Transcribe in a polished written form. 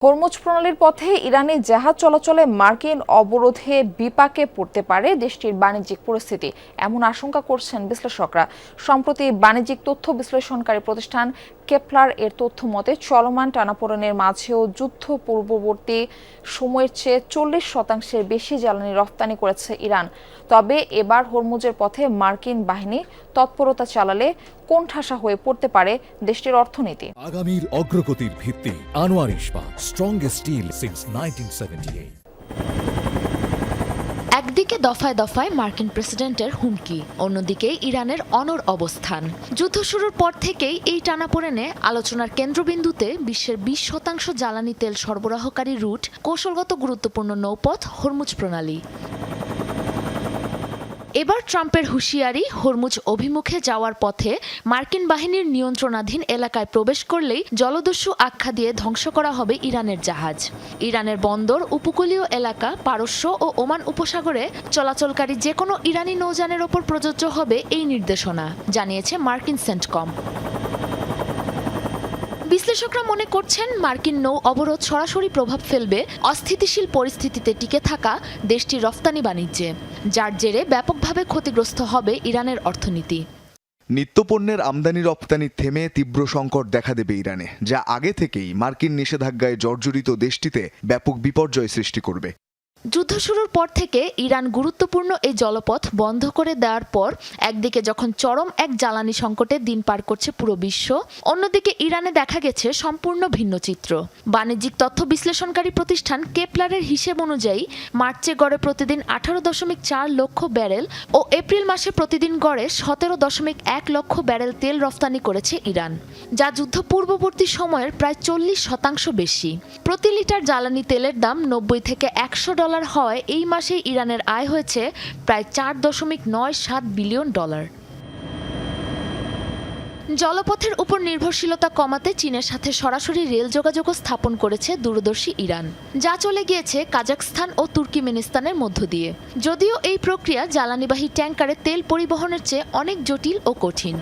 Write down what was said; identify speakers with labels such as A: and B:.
A: Hormuz প্রণালীর পথে ইরানি জাহাজ চলাচলে মার্কিন অবরোধে বিপাকে পড়তে পারে দেশটির বাণিজ্যিক পরিস্থিতি, এমন আশঙ্কা করছেন বিশ্লেষকরা। সম্প্রতি বাণিজ্যিক তথ্য বিশ্লেষণকারী প্রতিষ্ঠান কেপলার এর তথ্য মতে চলমান টানাপোড়েনের মাঝেও যুদ্ধ পূর্ববর্তী সময়ের চেয়ে 40% বেশি জ্বালানি রপ্তানি করেছে ইরান। তবে এবার হরমুজের পথে মার্কিন বাহিনী তৎপরতা চালালে কোণঠাসা হয়ে পড়তে পারে দেশটির অর্থনীতি।
B: আগামীর অগ্রগতির ভিত্তি আনোয়ার ইস্পাত, স্ট্রংগেস্ট স্টিল সিন্স 1978।
C: একদিকে দফায় দফায় মার্কিন প্রেসিডেন্টের হুমকি, অন্যদিকে ইরানের অনড় অবস্থান। যুদ্ধ শুরুর পর থেকেই এই টানাপোড়েনে আলোচনার কেন্দ্রবিন্দুতে বিশ্বের 20% জ্বালানি তেল সরবরাহকারী রুট, কৌশলগত গুরুত্বপূর্ণ নৌপথ হরমুজ প্রণালী। এবার ট্রাম্পের হুঁশিয়ারি, হরমুজ অভিমুখে যাওয়ার পথে মার্কিন বাহিনীর নিয়ন্ত্রণাধীন এলাকায় প্রবেশ করলেই জলদস্যু আখ্যা দিয়ে ধ্বংস করা হবে ইরানের জাহাজ। ইরানের বন্দর, উপকূলীয় এলাকা, পারস্য ও ওমান উপসাগরে চলাচলকারী যে কোনো ইরানি নৌযানের ওপর প্রযোজ্য হবে এই নির্দেশনা, জানিয়েছে মার্কিন সেন্টকম। বিশ্লেষকরা মনে করছেন, মার্কিন নৌ অবরোধ সরাসরি প্রভাব ফেলবে অস্থিতিশীল পরিস্থিতিতে টিকে থাকা দেশটির রফতানি বাণিজ্যে, যার জেরে ব্যাপকভাবে ক্ষতিগ্রস্ত হবে ইরানের অর্থনীতি।
D: নিত্যপণ্যের আমদানি রপ্তানি থেমে তীব্র সংকট দেখা দেবে ইরানে, যা আগে থেকেই মার্কিন নিষেধাজ্ঞায় জর্জরিত দেশটিতে ব্যাপক বিপর্যয় সৃষ্টি করবে।
C: যুদ্ধ শুরুর পর থেকে ইরান গুরুত্বপূর্ণ এই জলপথ বন্ধ করে দেওয়ার পর একদিকে যখন চরম এক জ্বালানি সংকটে দিন পার করছে পুরো বিশ্ব, অন্যদিকে ইরানে দেখা গেছে সম্পূর্ণ ভিন্ন চিত্র। বাণিজ্যিক তথ্য বিশ্লেষণকারী প্রতিষ্ঠান কেপলারের হিসেব অনুযায়ী মার্চে গড়ে প্রতিদিন 18.4 লক্ষ ব্যারেল ও এপ্রিল মাসে প্রতিদিন গড়ে 17.1 লক্ষ ব্যারেল তেল রফতানি করেছে ইরান, যা যুদ্ধ পূর্ববর্তী সময়ের প্রায় 40% বেশি। প্রতি লিটার জ্বালানি তেলের দাম 90 থেকে $100 হওয়ায় এই মাসে ইরানের আয় হয়েছে প্রায় $4.97 বিলিয়ন। জলপথের উপর নির্ভরশীলতা কমাতে চীনের সাথে সরাসরি রেল যোগাযোগও স্থাপন করেছে দূরদর্শী ইরান, যা চলে গিয়েছে কাজাখস্তান ও তুর্কিমেনিস্তানের মধ্য দিয়ে। যদিও এই প্রক্রিয়া জ্বালানিবাহী ট্যাঙ্কারে তেল পরিবহনের চেয়ে অনেক জটিল ও কঠিন।